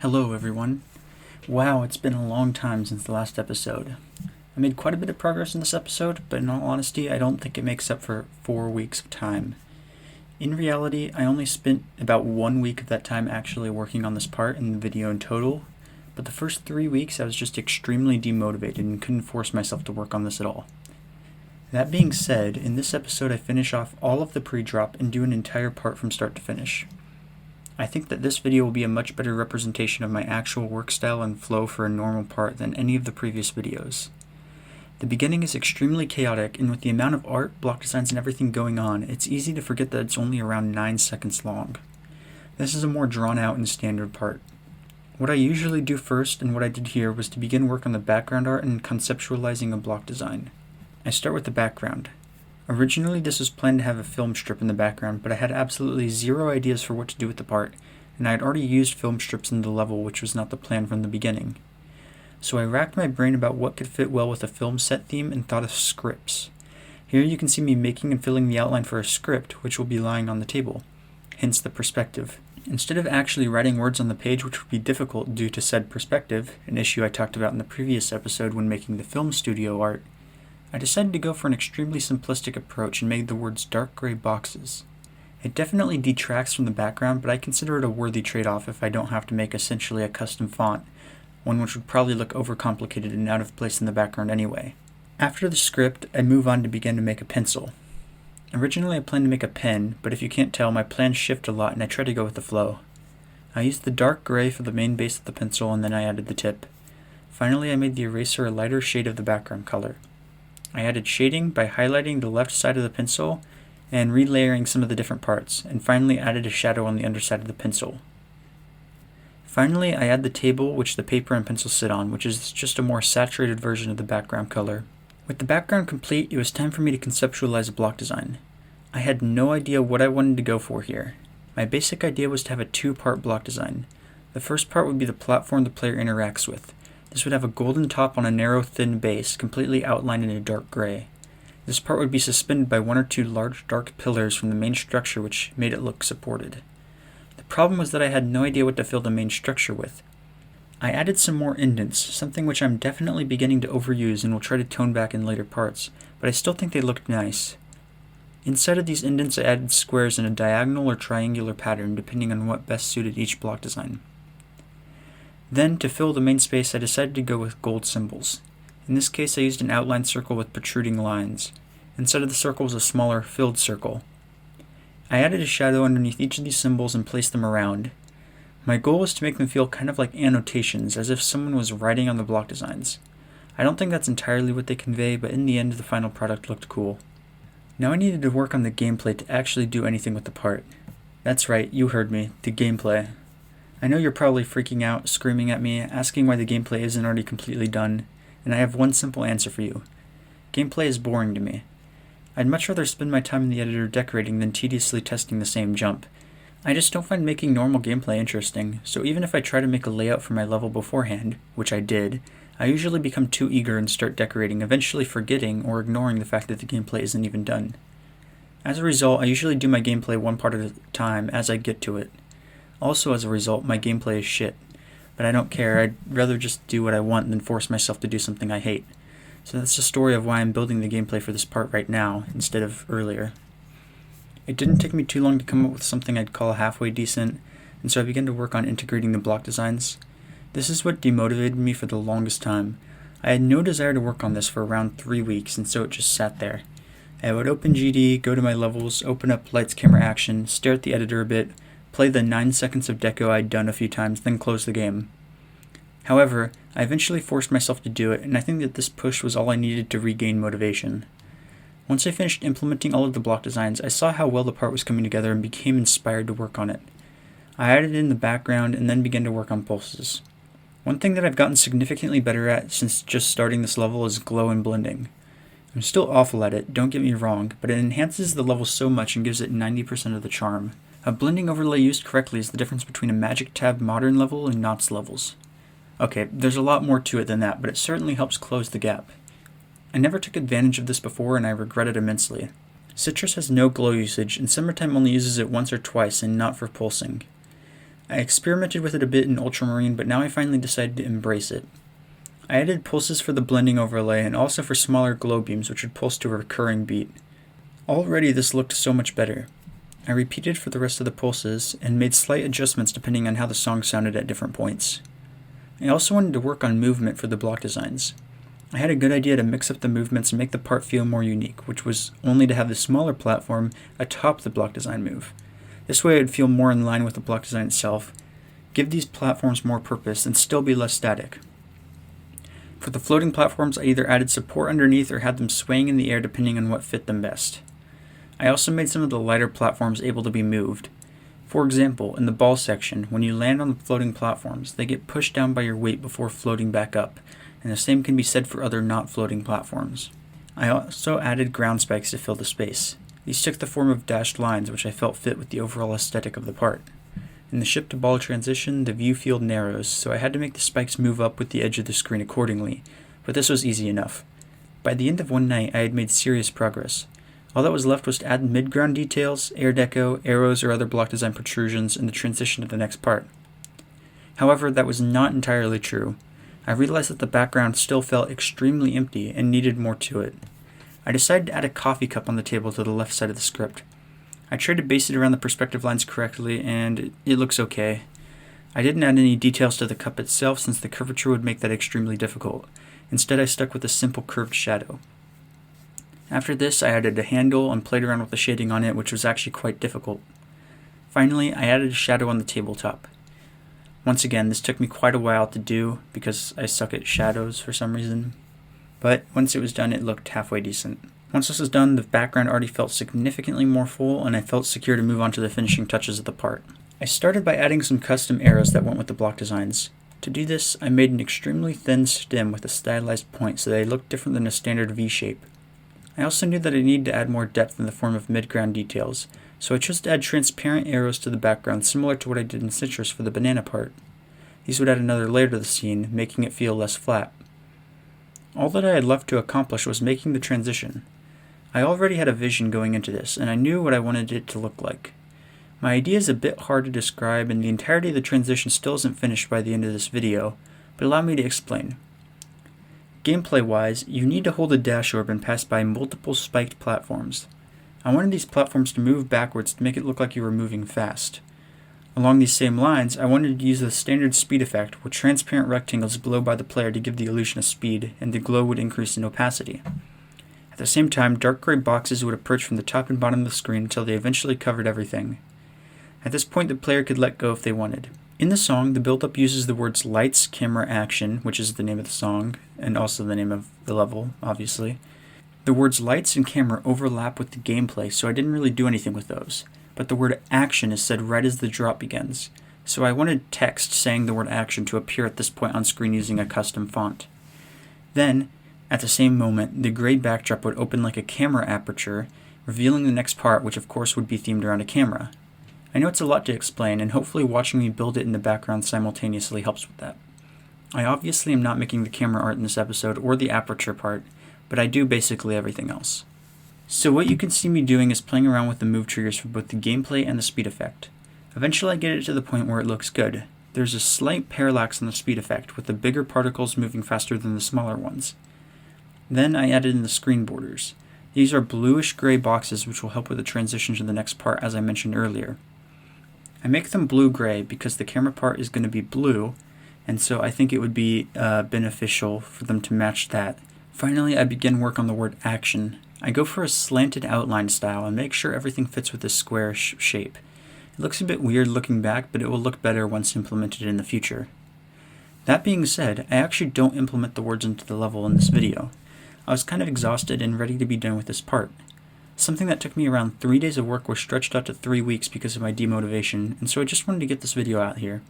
Hello everyone. Wow, it's been a long time since the last episode. I made quite a bit of progress in this episode, but in all honesty, I don't think it makes up for 4 weeks of time. In reality, I only spent about 1 week of that time actually working on this part in the video in total, but the first 3 weeks I was just extremely demotivated and couldn't force myself to work on this at all. That being said, in this episode I finish off all of the pre-drop and do an entire part from start to finish. I think that this video will be a much better representation of my actual work style and flow for a normal part than any of the previous videos. The beginning is extremely chaotic, and with the amount of art, block designs, and everything going on, it's easy to forget that it's only around 9 seconds long. This is a more drawn out and standard part. What I usually do first, and what I did here, was to begin work on the background art and conceptualizing a block design. I start with the background. Originally, this was planned to have a film strip in the background, but I had absolutely zero ideas for what to do with the part, and I had already used film strips in the level, which was not the plan from the beginning. So I racked my brain about what could fit well with a film set theme and thought of scripts. Here you can see me making and filling the outline for a script, which will be lying on the table, hence the perspective. Instead of actually writing words on the page, which would be difficult due to said perspective, an issue I talked about in the previous episode when making the film studio art, I decided to go for an extremely simplistic approach and made the words dark gray boxes. It definitely detracts from the background, but I consider it a worthy trade-off if I don't have to make essentially a custom font, one which would probably look overcomplicated and out of place in the background anyway. After the script, I move on to begin to make a pencil. Originally I planned to make a pen, but if you can't tell, my plans shift a lot and I try to go with the flow. I used the dark gray for the main base of the pencil and then I added the tip. Finally I made the eraser a lighter shade of the background color. I added shading by highlighting the left side of the pencil and relayering some of the different parts, and finally added a shadow on the underside of the pencil. Finally, I add the table which the paper and pencil sit on, which is just a more saturated version of the background color. With the background complete, it was time for me to conceptualize a block design. I had no idea what I wanted to go for here. My basic idea was to have a 2-part block design. The first part would be the platform the player interacts with. This would have a golden top on a narrow, thin base, completely outlined in a dark gray. This part would be suspended by 1 or 2 large, dark pillars from the main structure, which made it look supported. The problem was that I had no idea what to fill the main structure with. I added some more indents, something which I'm definitely beginning to overuse and will try to tone back in later parts, but I still think they looked nice. Inside of these indents I added squares in a diagonal or triangular pattern, depending on what best suited each block design. Then, to fill the main space, I decided to go with gold symbols. In this case, I used an outline circle with protruding lines. Inside of the circle was a smaller, filled circle. I added a shadow underneath each of these symbols and placed them around. My goal was to make them feel kind of like annotations, as if someone was writing on the block designs. I don't think that's entirely what they convey, but in the end, the final product looked cool. Now I needed to work on the gameplay to actually do anything with the part. That's right, you heard me, the gameplay. I know you're probably freaking out, screaming at me, asking why the gameplay isn't already completely done, and I have one simple answer for you. Gameplay is boring to me. I'd much rather spend my time in the editor decorating than tediously testing the same jump. I just don't find making normal gameplay interesting, so even if I try to make a layout for my level beforehand, which I did, I usually become too eager and start decorating, eventually forgetting or ignoring the fact that the gameplay isn't even done. As a result, I usually do my gameplay one part at a time as I get to it. Also, as a result, my gameplay is shit. But I don't care, I'd rather just do what I want than force myself to do something I hate. So that's the story of why I'm building the gameplay for this part right now, instead of earlier. It didn't take me too long to come up with something I'd call halfway decent, and so I began to work on integrating the block designs. This is what demotivated me for the longest time. I had no desire to work on this for around 3 weeks, and so it just sat there. I would open GD, go to my levels, open up lights, camera, action, stare at the editor a bit, play the 9 seconds of deco I'd done a few times, then close the game. However, I eventually forced myself to do it, and I think that this push was all I needed to regain motivation. Once I finished implementing all of the block designs, I saw how well the part was coming together and became inspired to work on it. I added in the background and then began to work on pulses. One thing that I've gotten significantly better at since just starting this level is glow and blending. I'm still awful at it, don't get me wrong, but it enhances the level so much and gives it 90% of the charm. A blending overlay used correctly is the difference between a Magic Tab Modern level and Knots levels. Okay, there's a lot more to it than that, but it certainly helps close the gap. I never took advantage of this before and I regret it immensely. Citrus has no glow usage, and Summertime only uses it once or twice and not for pulsing. I experimented with it a bit in Ultramarine, but now I finally decided to embrace it. I added pulses for the blending overlay and also for smaller glow beams which would pulse to a recurring beat. Already this looked so much better. I repeated for the rest of the pulses and made slight adjustments depending on how the song sounded at different points. I also wanted to work on movement for the block designs. I had a good idea to mix up the movements and make the part feel more unique, which was only to have the smaller platform atop the block design move. This way it would feel more in line with the block design itself, give these platforms more purpose, and still be less static. For the floating platforms, I either added support underneath or had them swaying in the air depending on what fit them best. I also made some of the lighter platforms able to be moved. For example, in the ball section, when you land on the floating platforms, they get pushed down by your weight before floating back up, and the same can be said for other not floating platforms. I also added ground spikes to fill the space. These took the form of dashed lines, which I felt fit with the overall aesthetic of the part. In the ship to ball transition, the view field narrows, so I had to make the spikes move up with the edge of the screen accordingly, but this was easy enough. By the end of one night, I had made serious progress. All that was left was to add mid-ground details, air deco, arrows, or other block design protrusions in the transition to the next part. However, that was not entirely true. I realized that the background still felt extremely empty and needed more to it. I decided to add a coffee cup on the table to the left side of the script. I tried to base it around the perspective lines correctly, and it looks okay. I didn't add any details to the cup itself since the curvature would make that extremely difficult. Instead, I stuck with a simple curved shadow. After this, I added a handle and played around with the shading on it, which was actually quite difficult. Finally, I added a shadow on the tabletop. Once again, this took me quite a while to do because I suck at shadows for some reason. But once it was done, it looked halfway decent. Once this was done, the background already felt significantly more full, and I felt secure to move on to the finishing touches of the part. I started by adding some custom arrows that went with the block designs. To do this, I made an extremely thin stem with a stylized point so that it looked different than a standard V shape. I also knew that I needed to add more depth in the form of mid-ground details, so I chose to add transparent arrows to the background similar to what I did in Citrus for the banana part. These would add another layer to the scene, making it feel less flat. All that I had left to accomplish was making the transition. I already had a vision going into this, and I knew what I wanted it to look like. My idea is a bit hard to describe, and the entirety of the transition still isn't finished by the end of this video, but allow me to explain. Gameplay-wise, you need to hold a dash orb and pass by multiple spiked platforms. I wanted these platforms to move backwards to make it look like you were moving fast. Along these same lines, I wanted to use the standard speed effect, where transparent rectangles glow by the player to give the illusion of speed, and the glow would increase in opacity. At the same time, dark gray boxes would approach from the top and bottom of the screen until they eventually covered everything. At this point, the player could let go if they wanted. In the song, the build-up uses the words lights, camera, action, which is the name of the song, and also the name of the level, obviously. The words lights and camera overlap with the gameplay, so I didn't really do anything with those. But the word action is said right as the drop begins, so I wanted text saying the word action to appear at this point on screen using a custom font. Then, at the same moment, the gray backdrop would open like a camera aperture, revealing the next part, which of course would be themed around a camera. I know it's a lot to explain, and hopefully watching me build it in the background simultaneously helps with that. I obviously am not making the camera art in this episode or the aperture part, but I do basically everything else. So what you can see me doing is playing around with the move triggers for both the gameplay and the speed effect. Eventually I get it to the point where it looks good. There's a slight parallax in the speed effect, with the bigger particles moving faster than the smaller ones. Then I added in the screen borders. These are bluish-gray boxes which will help with the transition to the next part, as I mentioned earlier. I make them blue-gray because the camera part is going to be blue, and so I think it would be beneficial for them to match that. Finally, I begin work on the word action. I go for a slanted outline style and make sure everything fits with this square shape. It looks a bit weird looking back, but it will look better once implemented in the future. That being said, I actually don't implement the words into the level in this video. I was kind of exhausted and ready to be done with this part. Something that took me around 3 days of work was stretched out to 3 weeks because of my demotivation, and so I just wanted to get this video out here.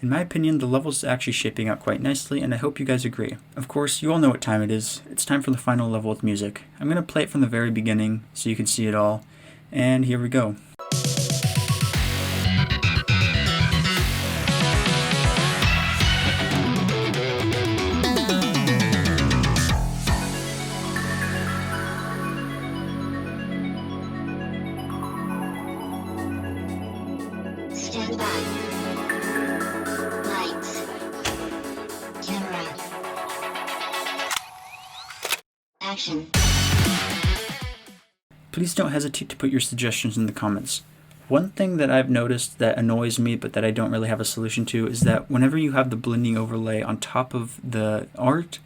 In my opinion, the level is actually shaping out quite nicely, and I hope you guys agree. Of course, you all know what time it is. It's time for the final level with music. I'm going to play it from the very beginning so you can see it all, and here we go. Stand by. action. Please don't hesitate to put your suggestions in the comments. One thing that I've noticed that annoys me but that I don't really have a solution to is that whenever you have the blending overlay on top of the art,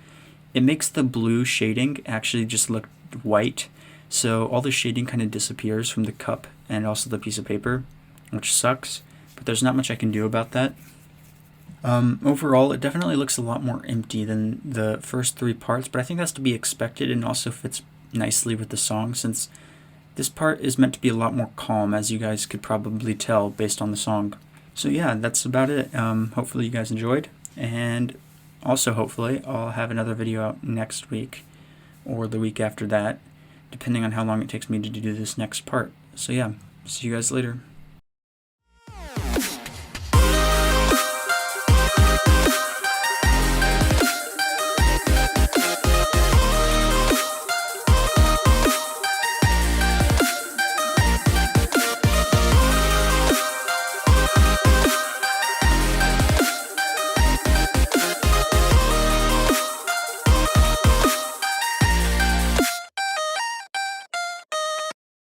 it makes the blue shading actually just look white. So all the shading kind of disappears from the cup and also the piece of paper, which sucks, but there's not much I can do about that. Overall, it definitely looks a lot more empty than the first 3 parts, but I think that's to be expected and also fits nicely with the song since this part is meant to be a lot more calm, as you guys could probably tell based on the song. So yeah, that's about it. Hopefully you guys enjoyed, and also hopefully I'll have another video out next week or the week after that, depending on how long it takes me to do this next part. So yeah, see you guys later.